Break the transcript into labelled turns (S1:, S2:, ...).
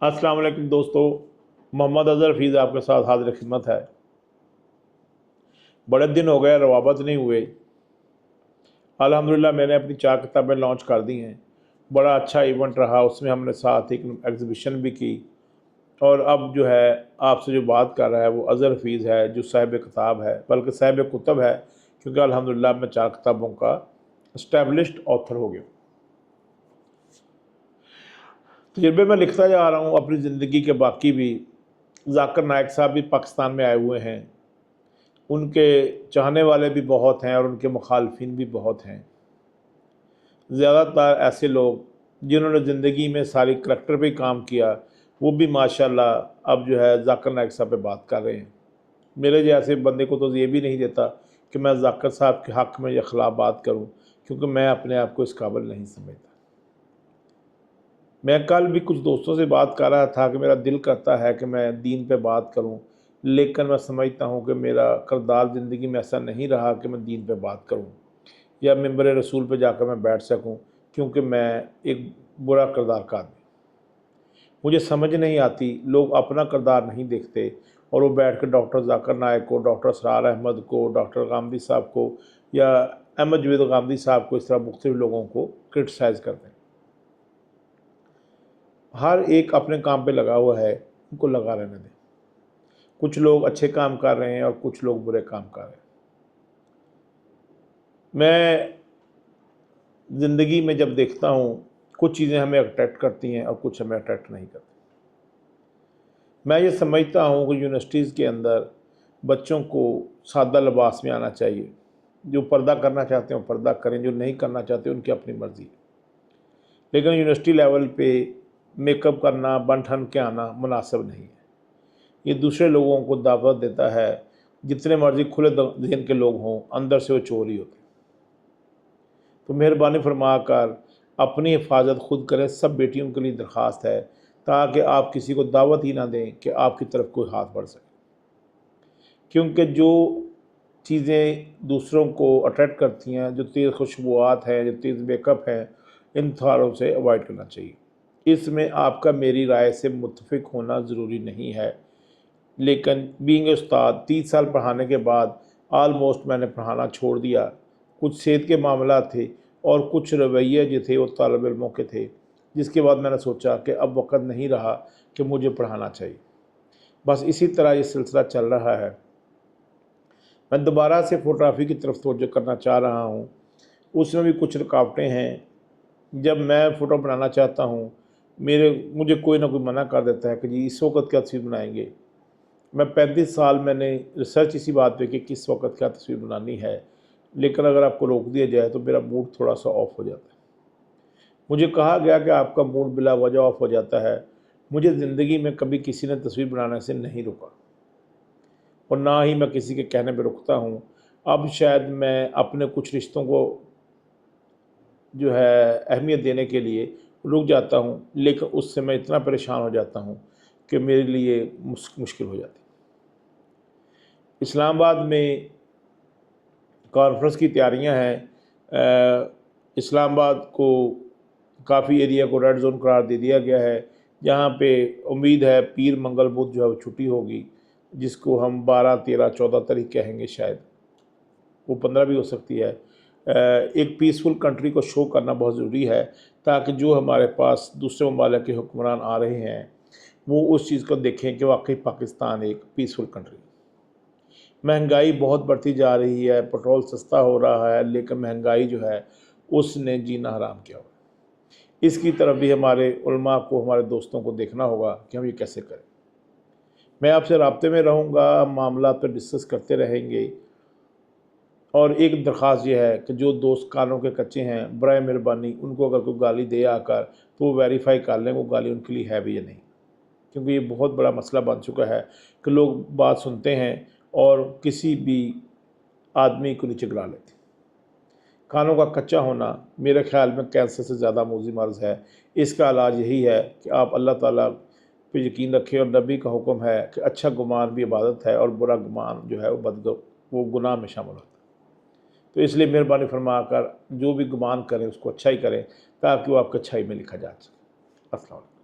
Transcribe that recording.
S1: अस्सलाम वालेकुम दोस्तों, मोहम्मद अज़हर हफ़ीज़ आपके साथ हाज़िर खिदमत है। बड़े दिन हो गए, रवाबत नहीं हुए। अल्हम्दुलिल्लाह मैंने अपनी 4 किताबें लॉन्च कर दी हैं। बड़ा अच्छा इवेंट रहा, उसमें हमने साथ एक एग्ज़िबिशन भी की। और अब जो है आपसे जो बात कर रहा है वो अज़हर हफ़ीज़ है, जो साहिब किताब है, बल्कि साहिब कुतब है, क्योंकि अल्हम्दुलिल्लाह मैं 4 किताबों का एस्टैब्लिश्ड ऑथर हो गया। तजुर्बे में लिखता जा रहा हूँ अपनी ज़िंदगी के बाकी भी। ज़ाकिर नाइक साहब भी पाकिस्तान में आए हुए हैं। उनके चाहने वाले भी बहुत हैं और उनके मुखालफिन भी बहुत हैं। ज़्यादातर ऐसे लोग जिन्होंने ज़िंदगी में सारी करैक्टर पे काम किया, वो भी माशाल्लाह अब जो है ज़ाकिर नाइक साहब पे बात कर रहे हैं। मेरे जैसे बंदे को तो ये भी नहीं देता कि मैं ज़ाकिर साहब के हक़ में या ख़िलाफ़ बात करूं, क्योंकि मैं अपने आप को इस काबिल नहीं समझता। मैं कल भी कुछ दोस्तों से बात कर रहा था कि मेरा दिल करता है कि मैं दीन पे बात करूं, लेकिन मैं समझता हूं कि मेरा किरदार ज़िंदगी में ऐसा नहीं रहा कि मैं दीन पे बात करूं या मिंबर रसूल पे जाकर मैं बैठ सकूं, क्योंकि मैं एक बुरा किरदार का आदमी। मुझे समझ नहीं आती, लोग अपना किरदार नहीं देखते और वो बैठ कर डॉक्टर ज़ाकिर नाइक को, डॉक्टर असरार अहमद को, डॉक्टर गांधी साहब को या अहमद जवेद गांधी साहब को, इस तरह मुख्तलिफ लोगों को क्रिटिसाइज़ करते हैं। हर एक अपने काम पे लगा हुआ है, उनको लगा रहने दें। कुछ लोग अच्छे काम कर रहे हैं और कुछ लोग बुरे काम कर रहे हैं। मैं ज़िंदगी में जब देखता हूँ, कुछ चीज़ें हमें अट्रैक्ट करती हैं और कुछ हमें अट्रैक्ट नहीं करती। मैं ये समझता हूँ कि यूनिवर्सिटीज़ के अंदर बच्चों को सादा लिबास में आना चाहिए। जो पर्दा करना चाहते हैं वो पर्दा करें, जो नहीं करना चाहते उनकी अपनी मर्ज़ी है। लेकिन यूनिवर्सिटी लेवल पे मेकअप करना, बन ठन के आना मुनासिब नहीं है। ये दूसरे लोगों को दावत देता है। जितने मर्ज़ी खुले ज़हन के लोग हों, अंदर से वो चोर ही होते हैं। तो मेहरबानी फरमा कर अपनी हिफाजत खुद करें। सब बेटियों के लिए दरख्वास्त है, ताकि आप किसी को दावत ही ना दें कि आपकी तरफ कोई हाथ बढ़ सके। क्योंकि जो चीज़ें दूसरों को अट्रैक्ट करती हैं, जो तेज़ खुशबुआत हैं, जो तेज़ मेकअप हैं, इन सारों से अवॉइड करना चाहिए। इसमें आपका मेरी राय से मुत्तफ़िक होना ज़रूरी नहीं है, लेकिन बीइंग उस्ताद 30 साल पढ़ाने के बाद ऑलमोस्ट मैंने पढ़ाना छोड़ दिया। कुछ सेहत के मामलात थे और कुछ रवैये जो थे वो तालिब इल्मों के थे, जिसके बाद मैंने सोचा कि अब वक़्त नहीं रहा कि मुझे पढ़ाना चाहिए। बस इसी तरह ये सिलसिला चल रहा है। मैं दोबारा से फ़ोटोग्राफ़ी की तरफ तवज्जो करना चाह रहा हूँ। उसमें भी कुछ रुकावटें हैं। जब मैं फ़ोटो बनाना चाहता हूँ, मुझे कोई ना कोई मना कर देता है कि जी इस वक़्त क्या तस्वीर बनाएँगे। मैं 35 साल मैंने रिसर्च इसी बात पे कि किस वक़्त क्या तस्वीर बनानी है, लेकिन अगर आपको रोक दिया जाए तो मेरा मूड थोड़ा-सा ऑफ हो जाता है। मुझे कहा गया कि आपका मूड बिला वजह ऑफ हो जाता है। मुझे ज़िंदगी में कभी किसी ने तस्वीर बनाने से नहीं रोका और ना ही मैं किसी के कहने पे रुकता हूँ। अब शायद मैं अपने कुछ रिश्तों को जो है अहमियत देने के लिए रुक जाता हूँ, लेकिन उससे मैं इतना परेशान हो जाता हूँ कि मेरे लिए मुश्किल हो जाती है। इस्लामाबाद में कॉन्फ्रेंस की तैयारियां हैं। इस्लामाबाद को काफ़ी एरिया को रेड जोन करार दे दिया गया है, जहाँ पे उम्मीद है पीर मंगल बुध जो है वो छुट्टी होगी, जिसको हम 12, 13, 14 तारीख कहेंगे, शायद वो 15 भी हो सकती है। एक पीसफुल कंट्री को शो करना बहुत ज़रूरी है, ताकि जो हमारे पास दूसरे ममालिक के हुक्मरान आ रहे हैं वो उस चीज़ को देखें कि वाकई पाकिस्तान एक पीसफुल कंट्री। महंगाई बहुत बढ़ती जा रही है, पेट्रोल सस्ता हो रहा है, लेकिन महंगाई जो है उसने जीना हराम किया हुआ है। इसकी तरफ भी हमारे उलमा को, हमारे दोस्तों को देखना होगा कि हम ये कैसे करें। मैं आपसे राब्ते में रहूँगा, मामला पर डिस्कस करते रहेंगे। और एक दरख्वास्त ये है कि जो दोस्त कानों के कच्चे हैं, बराए मेहरबानी उनको अगर कोई गाली दे आकर तो वो वेरीफाई कर लें वो गाली उनके लिए है भी या नहीं, क्योंकि ये बहुत बड़ा मसला बन चुका है कि लोग बात सुनते हैं और किसी भी आदमी को नीचे गिरा लेते हैं। कानों का कच्चा होना मेरे ख्याल में कैंसर से ज़्यादा मूज़ी मर्ज़ है। इसका इलाज यही है कि आप अल्लाह ताला पे यकीन रखें, और नबी का हुक्म है कि अच्छा गुमान भी इबादत है और बुरा गुमान जो है वो गुनाह में शामिल होता है। तो इसलिए मेहरबानी फरमा कर जो भी गुमान करें उसको अच्छा ही करें, ताकि वो आपकी अच्छाई में लिखा जा सके। अस्सलाम वालेकुम।